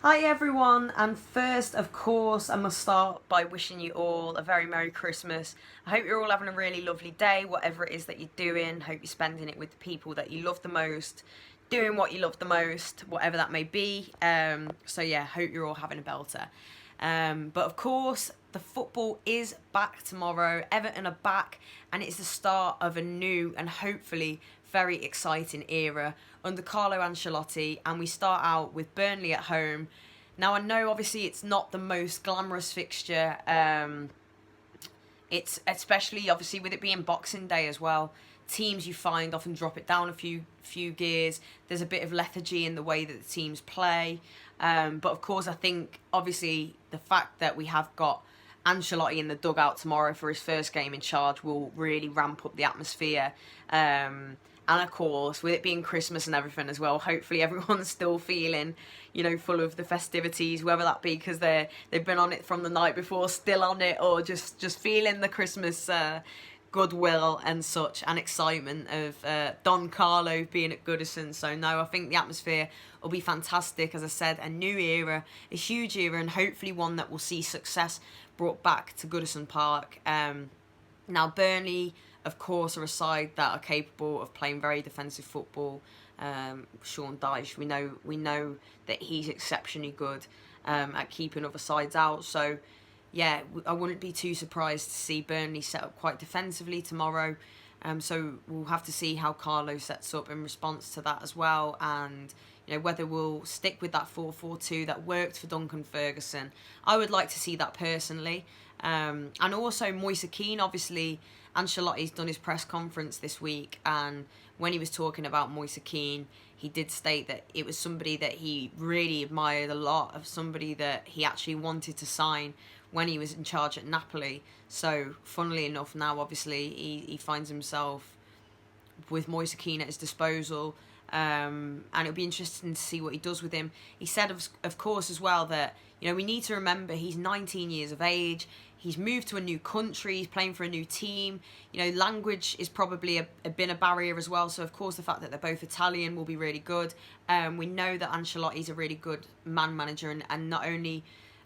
Hi everyone, and first, of course, I must start by wishing you all a very Merry Christmas. I hope you're all having a really lovely day, whatever it is that you're doing. Hope you're spending it with the people that you love the most, doing what you love the most, whatever that may be. So yeah, hope you're all having a belter. But of course, the football is back tomorrow. Everton are back, and it's the start of a new and hopefully very exciting era under Carlo Ancelotti. And we start out with Burnley at home. Now, I know obviously it's not the most glamorous fixture. It's especially obviously with it being Boxing Day as well. Teams you find often drop it down a few gears. There's a bit of lethargy in the way that the teams play. But of course, I think obviously the fact that we have got Ancelotti in the dugout tomorrow for his first game in charge will really ramp up the atmosphere. And of course, with it being Christmas and everything as well, hopefully everyone's still feeling, full of the festivities, whether that be because they've been on it from the night before, still on it, or just feeling the Christmas goodwill and such, and excitement of Don Carlo being at Goodison. So no, I think the atmosphere will be fantastic. As I said, a new era, a huge era, and hopefully one that will see success brought back to Goodison Park. Now, Burnley, of course, are a side that are capable of playing very defensive football. Sean Dyche, we know that he's exceptionally good at keeping other sides out. So, yeah, I wouldn't be too surprised to see Burnley set up quite defensively tomorrow. So we'll have to see how Carlo sets up in response to that as well, and whether we'll stick with that 4-4-2 that worked for Duncan Ferguson. I would like to see that personally. And also Moise Kean, obviously, Ancelotti's done his press conference this week, and when he was talking about Moise Kean, he did state that it was somebody that he really admired a lot, of somebody that he actually wanted to sign when he was in charge at Napoli. So, funnily enough, now obviously he finds himself with Moise Kean at his disposal, and it'll be interesting to see what he does with him. He said, of course, as well, that we need to remember he's 19 years of age. He's moved to a new country. He's playing for a new team. Language is probably been a barrier as well. So, of course, the fact that they're both Italian will be really good. We know that Ancelotti's a really good man manager, and not only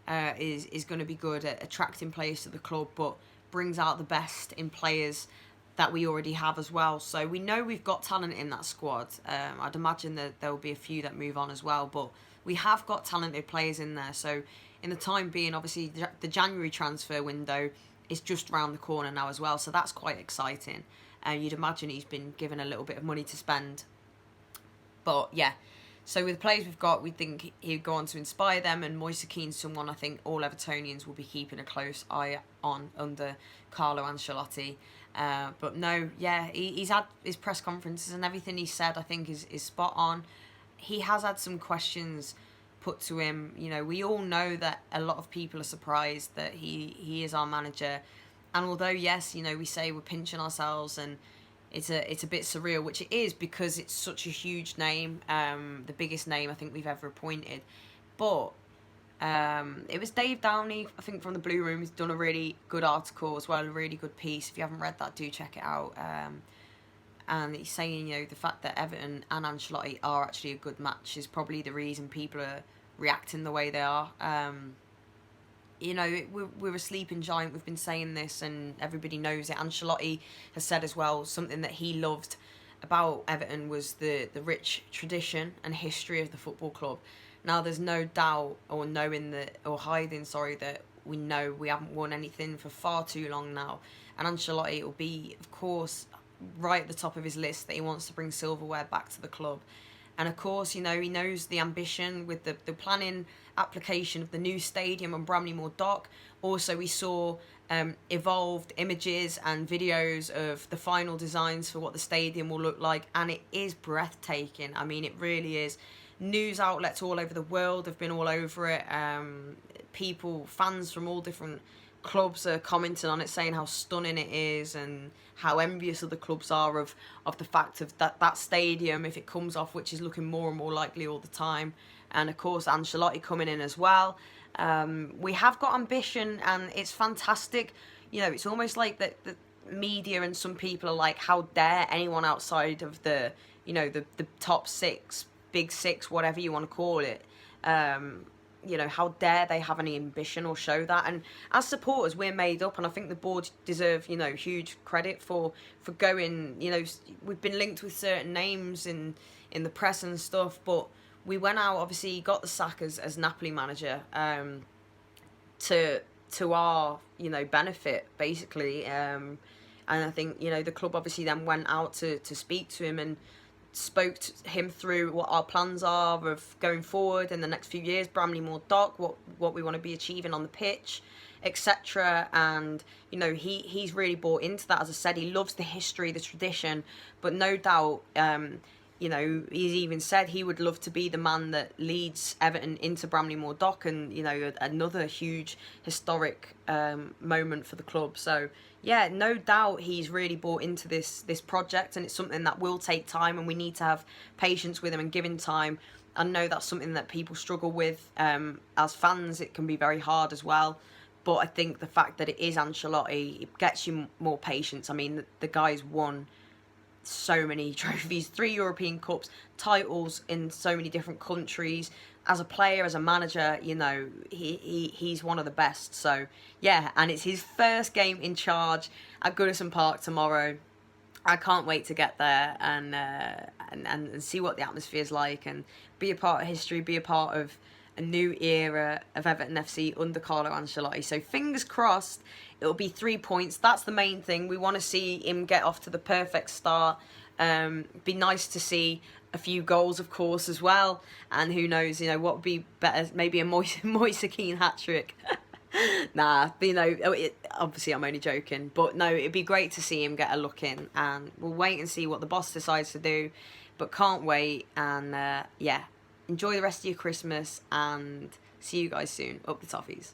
is going to be good at attracting players to the club, but brings out the best in players that we already have as well. So we know we've got talent in that squad. I'd imagine that there will be a few that move on as well, but we have got talented players in there. So in the time being, obviously the January transfer window is just around the corner now as well, so that's quite exciting. You'd imagine he's been given a little bit of money to spend. But yeah, so with the players we've got, we think he'd go on to inspire them, and Moise Kean's someone I think all Evertonians will be keeping a close eye on under Carlo Ancelotti. But no, yeah, he's had his press conferences, and everything he said I think is spot on. He has had some questions put to him. We all know that a lot of people are surprised that he is our manager. And although, yes, we say we're pinching ourselves and it's a bit surreal, which it is because it's such a huge name, the biggest name I think we've ever appointed. But it was Dave Downey, I think, from the Blue Room. He's done a really good article as well, a really good piece. If you haven't read that, do check it out. And he's saying, the fact that Everton and Ancelotti are actually a good match is probably the reason people are reacting the way they are. We're a sleeping giant. We've been saying this, and everybody knows it. Ancelotti has said as well, something that he loved about Everton was the rich tradition and history of the football club. Now, there's no doubt or hiding, that we know we haven't won anything for far too long now. And Ancelotti will be, of course, right at the top of his list that he wants to bring silverware back to the club. And of course, he knows the ambition with the planning application of the new stadium on Bramley-Moore Dock. Also, we saw evolved images and videos of the final designs for what the stadium will look like, and it is breathtaking. I mean, it really is. News outlets all over the world have been all over it. Fans from all different clubs are commenting on it, saying how stunning it is and how envious other clubs are of the fact of that stadium if it comes off, which is looking more and more likely all the time. And of course, Ancelotti coming in as well. We have got ambition, and it's fantastic. It's almost like the media and some people are like, how dare anyone outside of the top six, big six, whatever you want to call it, you know, how dare they have any ambition or show that? And as supporters, we're made up, and I think the board deserve, you know, huge credit for going. You know, we've been linked with certain names in the press and stuff, but we went out, obviously got the sack as Napoli manager, to our, you know, benefit basically, and I think, you know, the club obviously then went out to speak to him and spoke to him through what our plans are of going forward in the next few years, Bramley-Moore Dock, what we want to be achieving on the pitch, etc. And, you know, he's really bought into that. As I said, he loves the history, the tradition, but no doubt, you know, he's even said he would love to be the man that leads Everton into Bramley-Moore Dock, and, you know, another huge historic moment for the club. So yeah, no doubt he's really bought into this project, and it's something that will take time, and we need to have patience with him and give him time. I know that's something that people struggle with as fans. It can be very hard as well. But I think the fact that it is Ancelotti, it gets you more patience. I mean, the guy's won so many trophies, 3 European Cups, titles in so many different countries. As a player, as a manager, you know, he's one of the best. So yeah, and it's his first game in charge at Goodison Park tomorrow. I can't wait to get there and see what the atmosphere is like, and be a part of history, be a part of a new era of Everton FC under Carlo Ancelotti. So fingers crossed it'll be 3 points. That's the main thing. We want to see him get off to the perfect start. Be nice to see a few goals, of course, as well. And who knows, you know, what would be better? Maybe a Moise Kean hat-trick. Nah, you know, obviously I'm only joking. But no, it'd be great to see him get a look in. And we'll wait and see what the boss decides to do. But can't wait. And yeah, enjoy the rest of your Christmas, and see you guys soon. Up the Toffees.